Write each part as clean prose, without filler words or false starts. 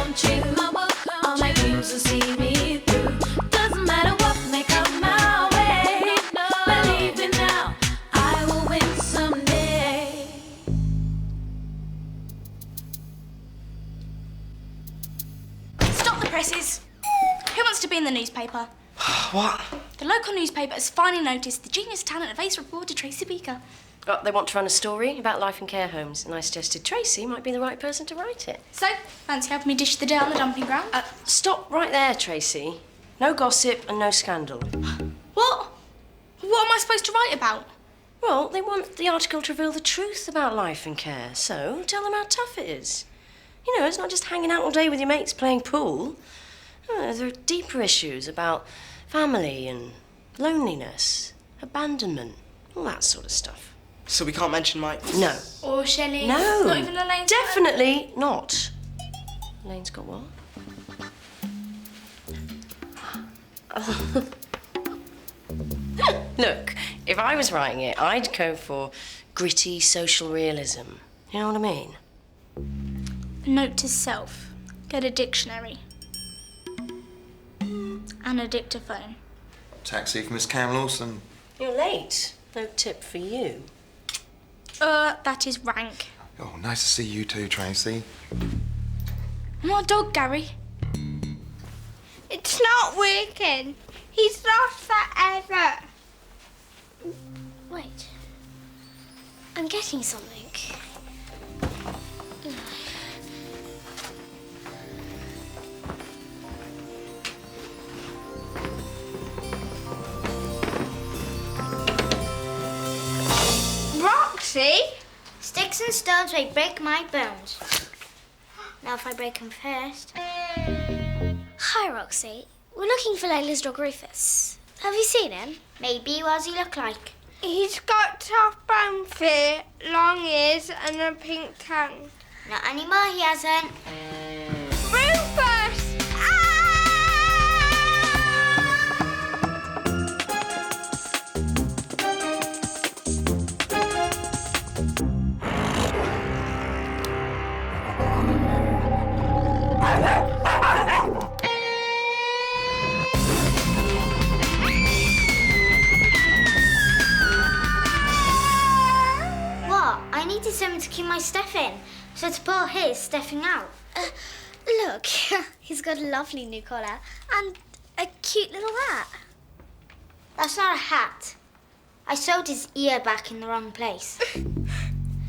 won't change my world. All my dreams will see me through. Doesn't matter what may come my way. Believe me now, I will win someday. Stop the presses! Who wants to be in the newspaper? What? The local newspaper has finally noticed the genius talent of ace reporter Tracy Beaker. Oh, they want to run a story about life in care homes, and I suggested Tracy might be the right person to write it. So, fancy helping me dish the dirt on the dumping ground? Stop right there, Tracy. No gossip and no scandal. What? What am I supposed to write about? Well, they want the article to reveal the truth about life in care, so tell them how tough it is. You know, it's not just hanging out all day with your mates playing pool. There are deeper issues about family and loneliness, abandonment, all that sort of stuff. So we can't mention Mike? No. Or Shelley? No. Not even Elaine? Definitely not. Elaine's got what? Look, if I was writing it, I'd go for gritty social realism. You know what I mean? A note to self. Get a dictionary. And a dictaphone. Taxi for Miss Cam Lawson. You're late. No tip for you. That is rank. Oh, nice to see you too, Tracy. I'm not a dog, Gary. It's not working. He's lost forever. Wait. I'm getting something. Roxy? Sticks and stones may break my bones. Now if I break them first. Hi, Roxy. We're looking for Layla's dog Rufus. Have you seen him? Maybe. What does he look like? He's got soft brown fur, long ears and a pink tongue. Not anymore, he hasn't. Rufus! What? I needed something to keep my stuff in, so to pull his stuffing out. Look, he's got a lovely new collar and a cute little hat. That's not a hat. I sewed his ear back in the wrong place.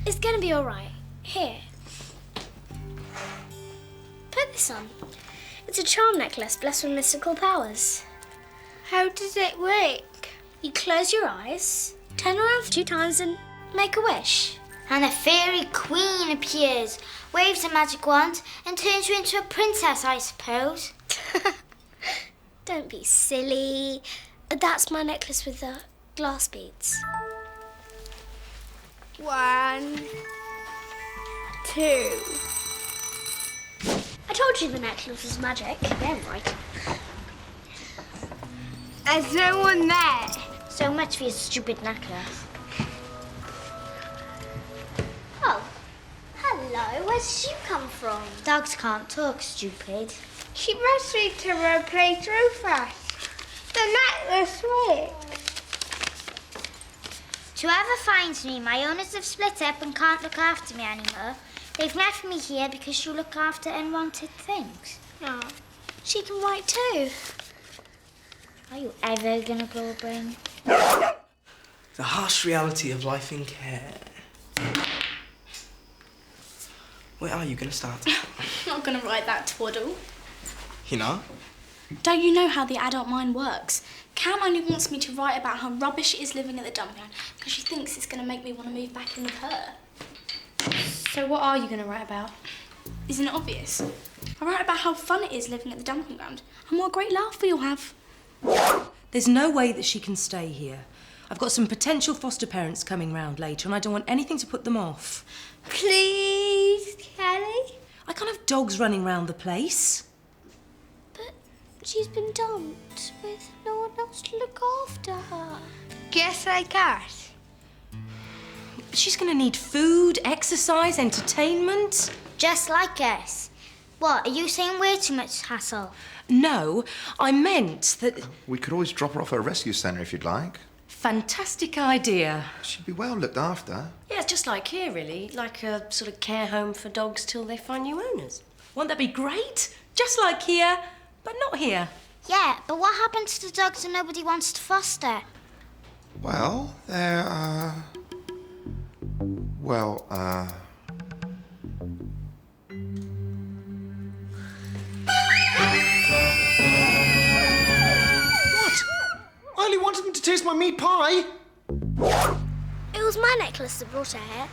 It's gonna be all right. Here. Put this on. It's a charm necklace blessed with mystical powers. How does it work? You close your eyes, turn around 2 times and make a wish. And a fairy queen appears, waves a magic wand and turns you into a princess, I suppose. Don't be silly. That's my necklace with the glass beads. 1, 2. I told you the necklace was magic. Yeah, right. There's no one there. So much for your stupid necklace. Oh, hello. Where did you come from? Dogs can't talk, stupid. She must be to replace Rufus. The necklace works. Whoever finds me, my owners have split up and can't look after me anymore. They've left me here because you look after unwanted things. No. She can write too. Are you ever gonna grow a brain? The harsh reality of life in care. Where are you going to start? I'm not going to write that twaddle. You know? Don't you know how the adult mind works? Cam only wants me to write about how rubbish it is living at the dumping ground because she thinks it's going to make me want to move back in with her. So what are you going to write about? Isn't it obvious? I write about how fun it is living at the dumping ground and what a great laugh we'll have. There's no way that she can stay here. I've got some potential foster parents coming round later and I don't want anything to put them off. Please, Kelly? I can't have dogs running round the place. But she's been dumped with no one else to look after her. Just like us. She's going to need food, exercise, entertainment. Just like us. What, are you saying we're too much hassle? No, I meant that... We could always drop her off at a rescue centre if you'd like. Fantastic idea. She'd be well looked after. Yeah, it's just like here, really. Like a sort of care home for dogs till they find new owners. Won't that be great? Just like here, but not here. Yeah, but what happens to the dogs that nobody wants to foster? Well, they're, I only wanted them to taste my meat pie. It was my necklace that brought her here,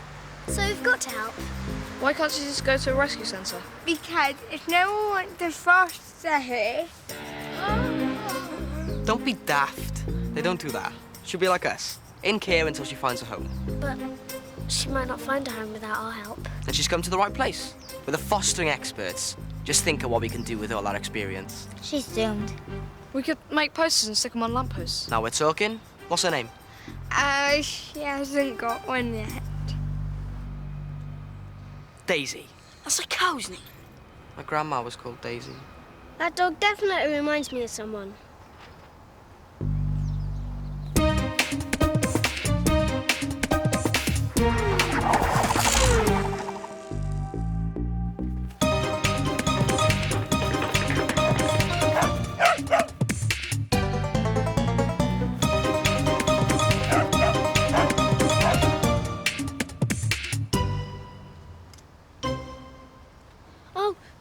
so we've got to help. Why can't she just go to a rescue centre? Because if no one wants to foster her... Don't be daft. They don't do that. She'll be like us, in care until she finds a home. But she might not find a home without our help. And she's come to the right place. We're the fostering experts. Just think of what we can do with all our experience. She's doomed. We could make posters and stick them on lampposts. Now we're talking. What's her name? She hasn't got one yet. Daisy. That's a cow, isn't it? My grandma was called Daisy. That dog definitely reminds me of someone.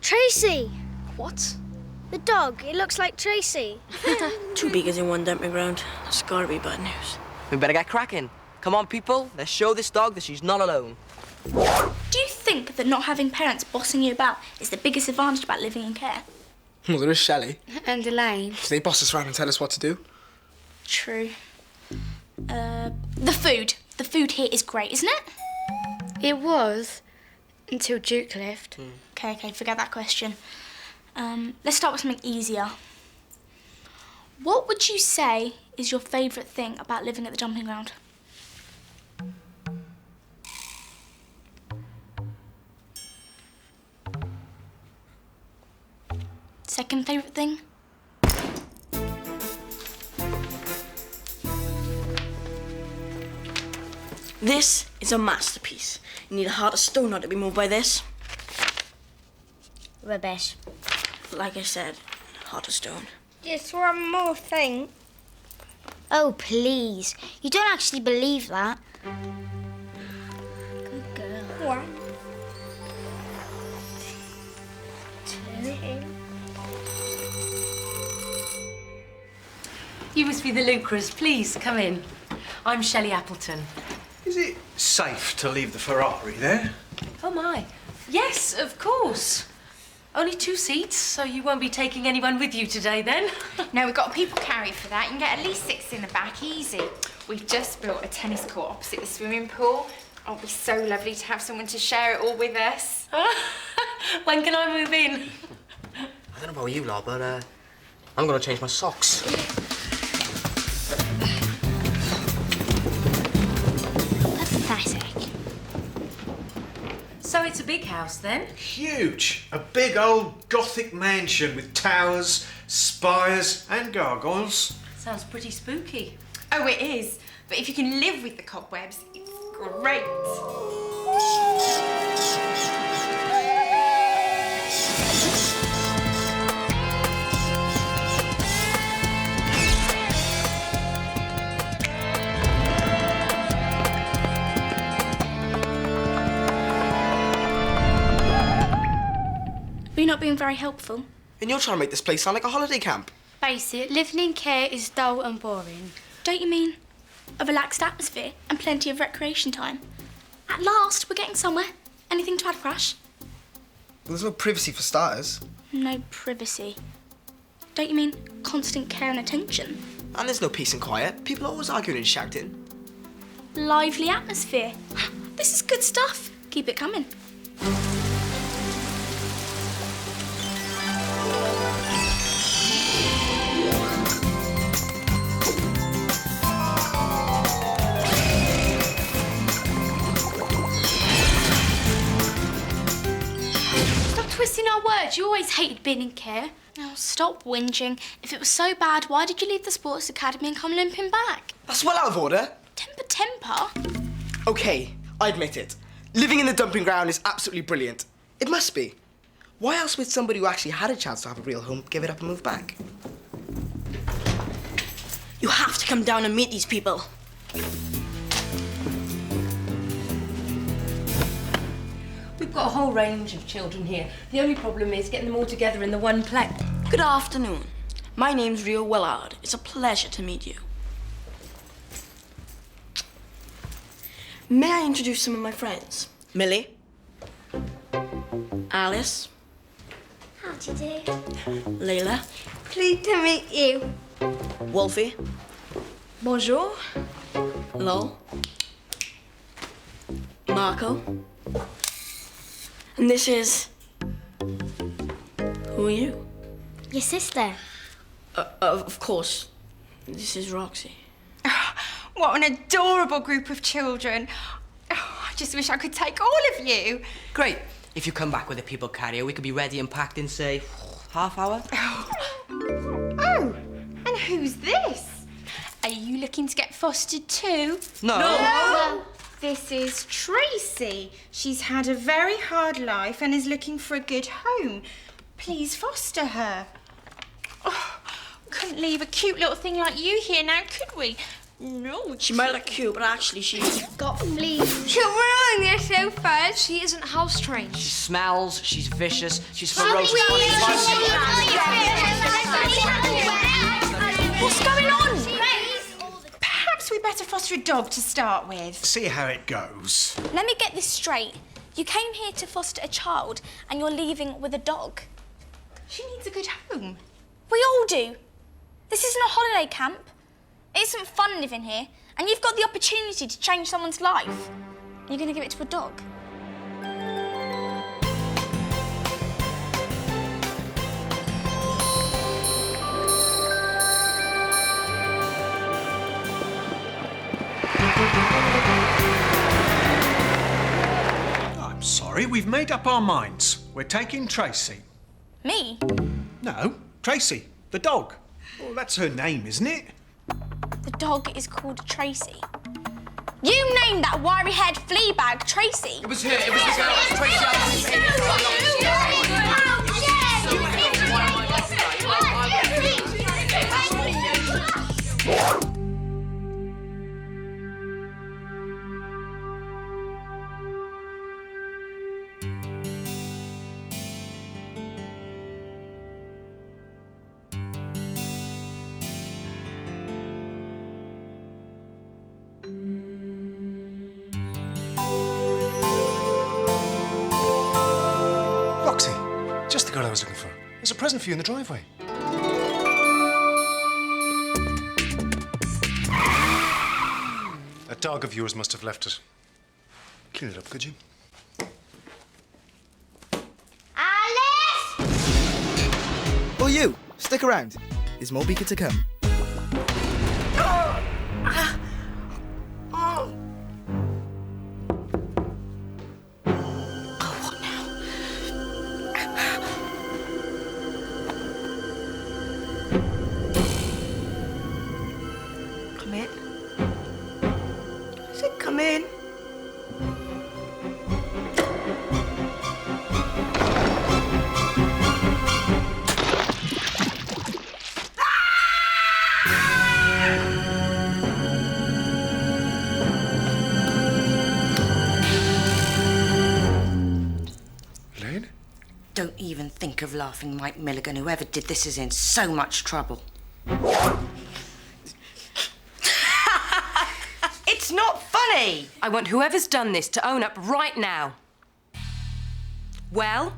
Tracy! What? The dog, it looks like Tracy. Two beakers in one dumping ground. That's gotta be bad news. We better get cracking. Come on, people. Let's show this dog that she's not alone. Do you think that not having parents bossing you about is the biggest advantage about living in care? Well, there is Shelley. And Elaine. They boss us around and tell us what to do. True. The food. The food here is great, isn't it? It was, until Duke left. Okay, forget that question. Let's start with something easier. What would you say is your favourite thing about living at the dumping ground? Second favourite thing? This is a masterpiece. You need a heart of stone not to be moved by this. Rubbish. Like I said, heart of stone. Just one more thing. Oh, please. You don't actually believe that. Good girl. 1, 2. You must be the Lucas. Please, come in. I'm Shelley Appleton. Is it safe to leave the Ferrari there? Oh, my. Yes, of course. Only 2 seats, so you won't be taking anyone with you today, then? No, we've got a people carry for that. You can get at least 6 in the back, easy. We've just built a tennis court opposite the swimming pool. Oh, it'll be so lovely to have someone to share it all with us. When can I move in? I don't know about you lot, but I'm gonna change my socks. Pathetic. So it's a big house, then? Huge. A big old Gothic mansion with towers, spires and gargoyles. Sounds pretty spooky. Oh, it is. But if you can live with the cobwebs, it's great. Are you not being very helpful? And you're trying to make this place sound like a holiday camp. Face it, living in care is dull and boring. Don't you mean a relaxed atmosphere and plenty of recreation time? At last, we're getting somewhere. Anything to add, Crush? There's no privacy for starters. No privacy. Don't you mean constant care and attention? And there's no peace and quiet. People are always arguing and shouting. Lively atmosphere. This is good stuff. Keep it coming. twisting our words. You always hated being in care. Oh, stop whinging. If it was so bad, why did you leave the sports academy and come limping back? That's well out of order. Temper? Okay, I admit it. Living in the dumping ground is absolutely brilliant. It must be. Why else would somebody who actually had a chance to have a real home give it up and move back? You have to come down and meet these people. We've got a whole range of children here. The only problem is getting them all together in the one place. Good afternoon. My name's Rio Willard. It's a pleasure to meet you. May I introduce some of my friends? Millie. Alice. How do you do? Layla. Pleased to meet you. Wolfie. Bonjour. Lol. Marco. And this is... Who are you? Your sister. Of course. This is Roxy. What an adorable group of children. Oh, I just wish I could take all of you. Great. If you come back with a people carrier, we could be ready and packed in, say, half hour. Oh, and who's this? Are you looking to get fostered too? No. This is Tracy. She's had a very hard life and is looking for a good home. Please foster her. Oh, couldn't leave a cute little thing like you here now, could we? No. She might look cute, but actually she's got fleas. You're ruining this so fast. She isn't house trained. She smells, she's vicious, she's ferocious. What's going on? Perhaps we better foster a dog to start with. See how it goes. Let me get this straight. You came here to foster a child and you're leaving with a dog. She needs a good home. We all do. This isn't a holiday camp. It isn't fun living here, and you've got the opportunity to change someone's life. You're going to give it to a dog. I'm sorry, we've made up our minds. We're taking Tracy. Me? No, Tracy, the dog. Well, that's her name, isn't it? The dog is called Tracy. You named that wiry-haired flea bag Tracy. It was her, it was the girl. Tracy. Roxy, just the girl I was looking for. There's a present for you in the driveway. A dog of yours must have left it. Clean it up, could you? Alice! Or you, stick around. There's more Beaker to come. Come in. I said come in. Elaine? Don't even think of laughing, Mike Milligan. Whoever did this is in so much trouble. It's not funny! I want whoever's done this to own up right now. Well?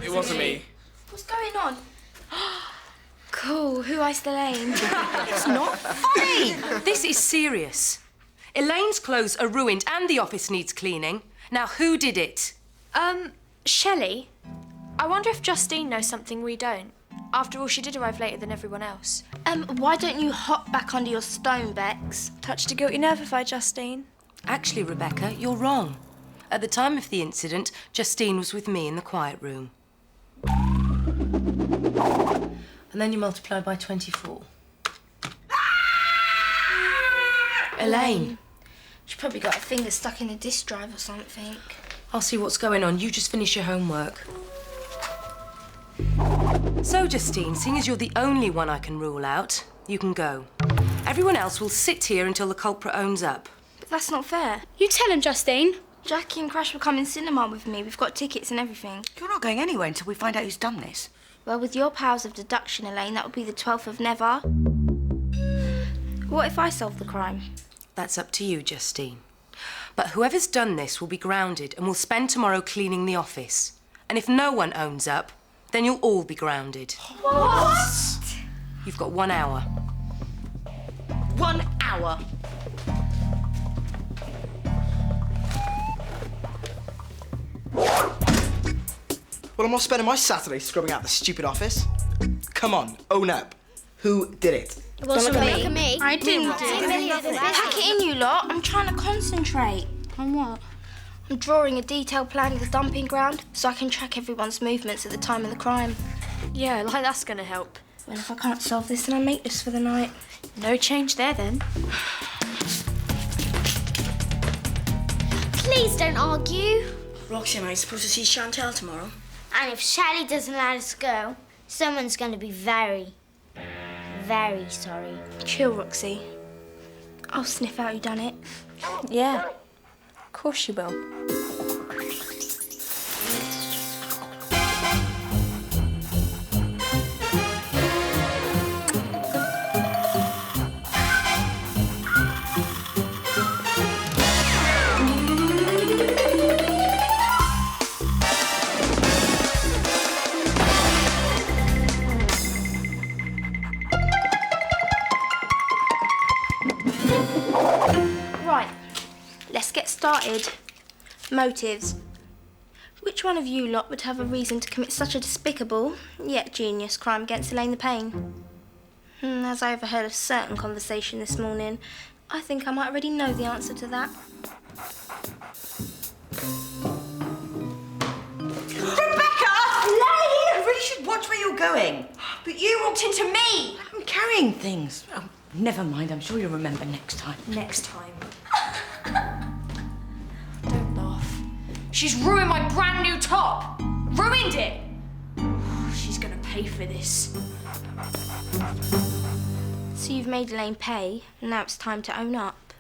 It wasn't me. What's going on? Cool, who iced Elaine? It's not funny! This is serious. Elaine's clothes are ruined and the office needs cleaning. Now, who did it? Shelley, I wonder if Justine knows something we don't. After all, she did arrive later than everyone else. Why don't you hop back under your stone, Bex? Touched a guilty nerve if I, Justine. Actually, Rebecca, you're wrong. At the time of the incident, Justine was with me in the quiet room. And then you multiply by 24. Elaine. She's probably got her finger stuck in a disk drive or something. I'll see what's going on. You just finish your homework. So, Justine, seeing as you're the only one I can rule out, you can go. Everyone else will sit here until the culprit owns up. But that's not fair. You tell him, Justine. Jackie and Crash will come in cinema with me. We've got tickets and everything. You're not going anywhere until we find out who's done this. Well, with your powers of deduction, Elaine, that would be the 12th of never. What if I solve the crime? That's up to you, Justine. But whoever's done this will be grounded and will spend tomorrow cleaning the office. And if no one owns up, then you'll all be grounded. What? You've got 1 hour. 1 hour? Well, I'm not spending my Saturday scrubbing out the stupid office. Come on, own up. Who did it? It wasn't me. Look at me. I didn't do it. Pack it in, you lot. I'm trying to concentrate. On what? I'm drawing a detailed plan of the dumping ground so I can track everyone's movements at the time of the crime. Yeah, like that's gonna help. Well, if I can't solve this, then I make this for the night. No change there, then. Please don't argue. Roxy and I are supposed to see Chantal tomorrow. And if Shelley doesn't let us go, someone's going to be very, very sorry. Chill, Roxy. I'll sniff out Whodunnit. Yeah, of course you will. Right, let's get started. Motives. Which one of you lot would have a reason to commit such a despicable, yet genius crime against Elaine the Payne? As I overheard a certain conversation this morning, I think I might already know the answer to that. Rebecca! Elaine! You really should watch where you're going. But you walked into me. I'm carrying things. Oh, never mind. I'm sure you'll remember next time. Next time. Don't laugh. She's ruined my brand new top. Ruined it. She's gonna pay for this. So you've made Elaine pay, and now it's time to own up.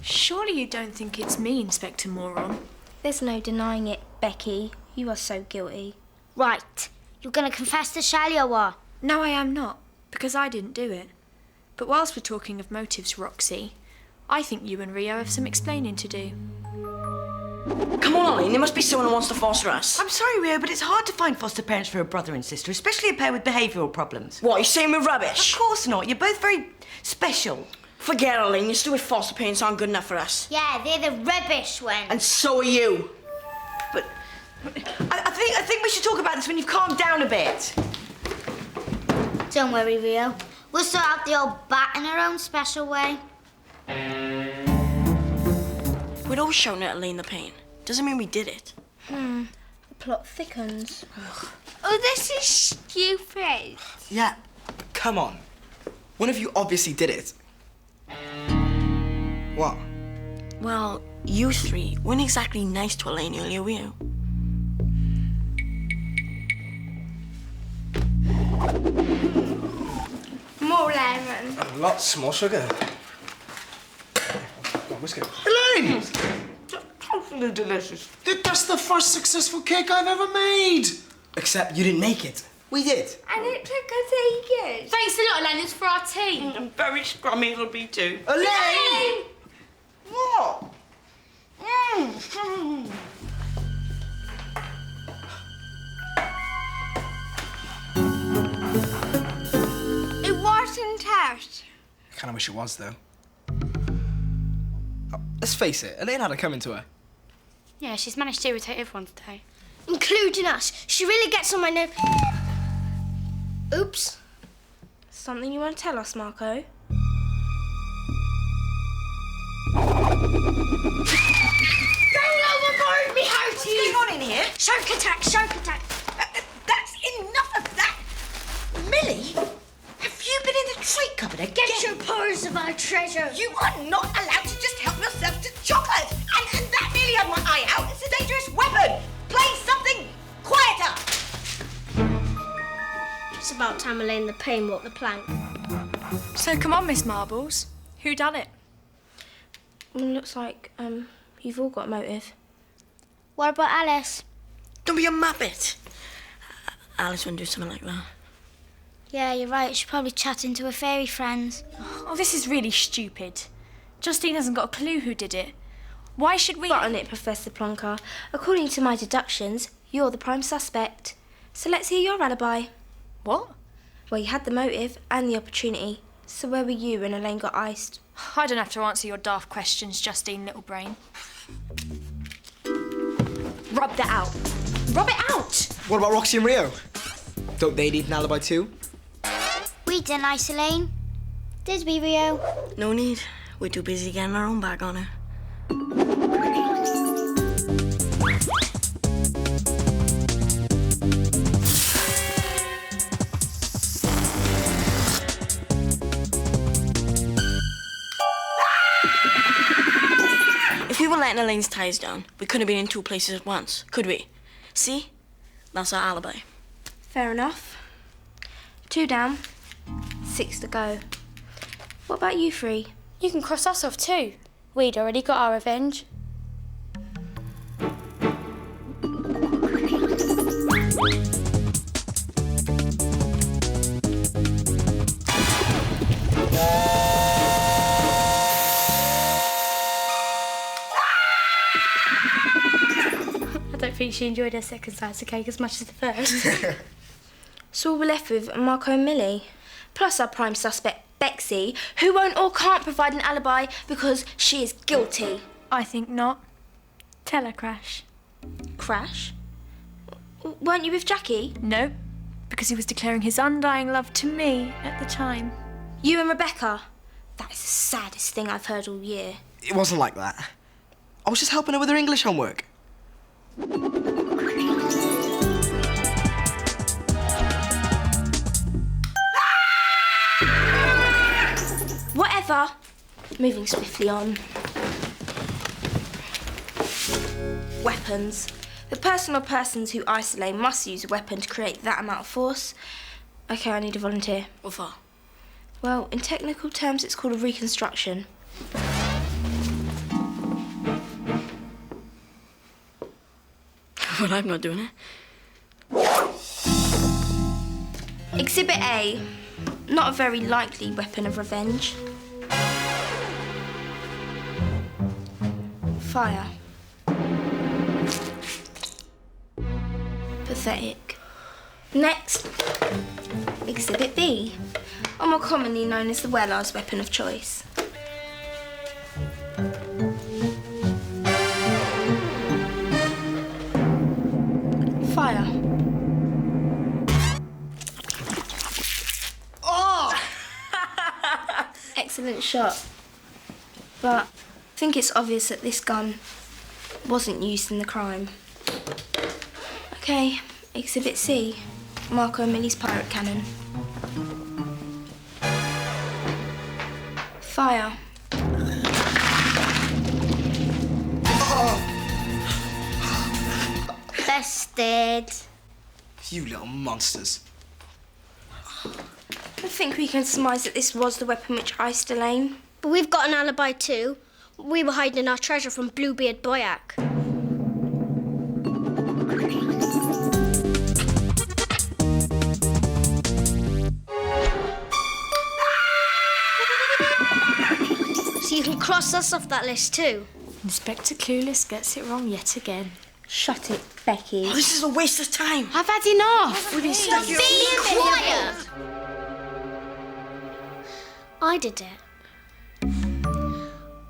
Surely you don't think it's me, Inspector Moron? There's no denying it, Becky. You are so guilty. Right. You're going to confess to Shelley or what? No, I am not, because I didn't do it. But whilst we're talking of motives, Roxy, I think you and Rio have some explaining to do. Come on, Eileen, there must be someone who wants to foster us. I'm sorry, Rio, but it's hard to find foster parents for a brother and sister, especially a pair with behavioural problems. What, you're saying we're rubbish? Of course not. You're both very special. Forget it, Eileen. Your stupid foster parents aren't good enough for us. Yeah, they're the rubbish ones. And so are you. But I think we should talk about this when you've calmed down a bit. Don't worry, Rio. We'll sort out the old bat in our own special way. We'd all shown at Elaine the pain. Doesn't mean we did it. The plot thickens. Oh, this is stupid. Yeah, come on. One of you obviously did it. What? Well, you three weren't exactly nice to Elaine earlier, were you? More lemon. Lots more sugar. Whiskey. Elaine! Totally delicious. That's the first successful cake I've ever made. Except you didn't make it. We did. And it took us ages. Thanks a lot, Elaine. It's for our tea. I'm very scrummy, it'll be too. Elaine! What? It wasn't toast. I kind of wish it was, though. Oh, let's face it, Elaine had it coming to her. Yeah, she's managed to irritate everyone today. Including us. She really gets on my nerves. Oops. Something you want to tell us, Marco? Don't overboard me, Houghty! What's going on in here? Shark attack, shark attack. That's enough of that. my treasure. You are not allowed to just help yourself to chocolate. And that really had my eye out. It's a dangerous weapon. Play something quieter. It's about time Elaine the Pain walked the plank. So come on, Miss Marbles. Who done it? Well, looks like you've all got a motive. What about Alice? Don't be a muppet. Alice wouldn't do something like that. Yeah, you're right. She's probably chatting to her fairy friends. Oh, this is really stupid. Justine hasn't got a clue who did it. Why should we... Whodunnit, Professor Plonker. According to my deductions, you're the prime suspect. So let's hear your alibi. What? Well, you had the motive and the opportunity. So where were you when Elaine got iced? I don't have to answer your daft questions, Justine Littlebrain. Rub that out. Rub it out! What about Roxy and Rio? Don't they need an alibi too? We didn't ice Elaine. Did we, Rio? No need. We're too busy getting our own back on her. If we were letting Elaine's ties down, we couldn't have been in two places at once, could we? See? That's our alibi. Fair enough. 2 down, 6 to go. What about you 3? You can cross us off too. We'd already got our revenge. I don't think she enjoyed her second slice of cake as much as the first. So all we're left with are Marco and Millie, plus our prime suspect, Bexy, who won't or can't provide an alibi because she is guilty. I think not. Tell her, Crash. Crash? Weren't you with Jackie? No, because he was declaring his undying love to me at the time. You and Rebecca? That is the saddest thing I've heard all year. It wasn't like that. I was just helping her with her English homework. Whatever. Moving swiftly on. Weapons. The person or persons who isolate must use a weapon to create that amount of force. Okay, I need a volunteer. What for? Well, in technical terms, it's called a reconstruction. Well, I'm not doing it. Exhibit A. Not a very likely weapon of revenge. Fire. Pathetic. Next, Exhibit B, or more commonly known as the Weller's weapon of choice. Fire. Oh! Excellent shot. But I think it's obvious that this gun wasn't used in the crime. Okay, Exhibit C, Marco and Millie's pirate cannon. Fire. Bested. You little monsters. I think we can surmise that this was the weapon which iced Elaine. But we've got an alibi too. We were hiding our treasure from Bluebeard Boyack. So you can cross us off that list too. Inspector Clueless gets it wrong yet again. Shut it, Becky. Oh, this is a waste of time. I've had enough. We've been stuck here. Be quiet! I did it.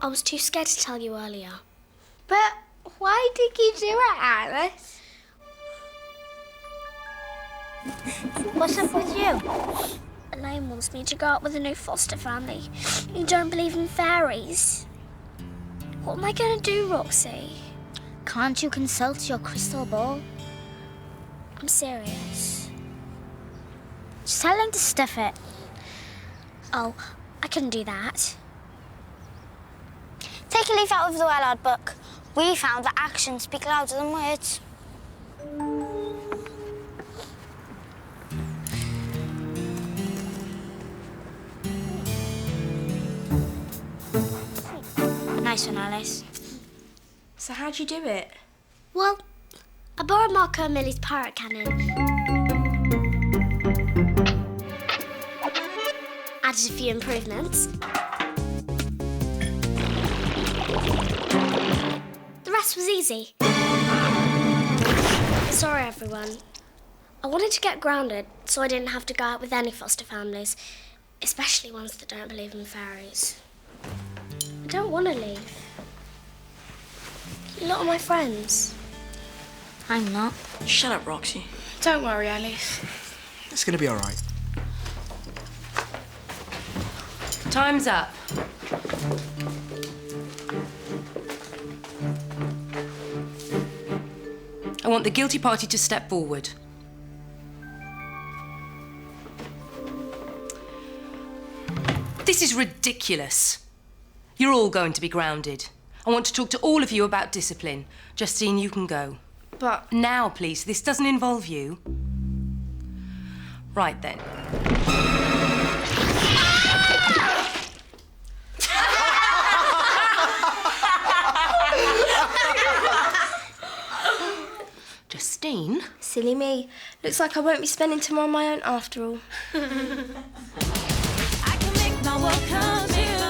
I was too scared to tell you earlier. But why did you do it, Alice? What's up with you? Elaine wants me to go out with a new foster family. You don't believe in fairies. What am I going to do, Roxy? Can't you consult your crystal ball? I'm serious. Just tell him to stuff it. Oh, I couldn't do that. Take a leaf out of the Wellard book. We found that actions speak louder than words. Nice one, Alice. So how'd you do it? Well, I borrowed Marco and Millie's pirate cannon. Added a few improvements. The rest was easy. Sorry, everyone. I wanted to get grounded so I didn't have to go out with any foster families, especially ones that don't believe in fairies. I don't want to leave. A lot of my friends. I'm not. Shut up, Roxy. Don't worry, Alice. It's gonna be all right. Time's up. I want the guilty party to step forward. This is ridiculous. You're all going to be grounded. I want to talk to all of you about discipline. Justine, you can go. But... Now, please, this doesn't involve you. Right then. Justine? Silly me. Looks like I won't be spending tomorrow on my own after all. I can make my world come true.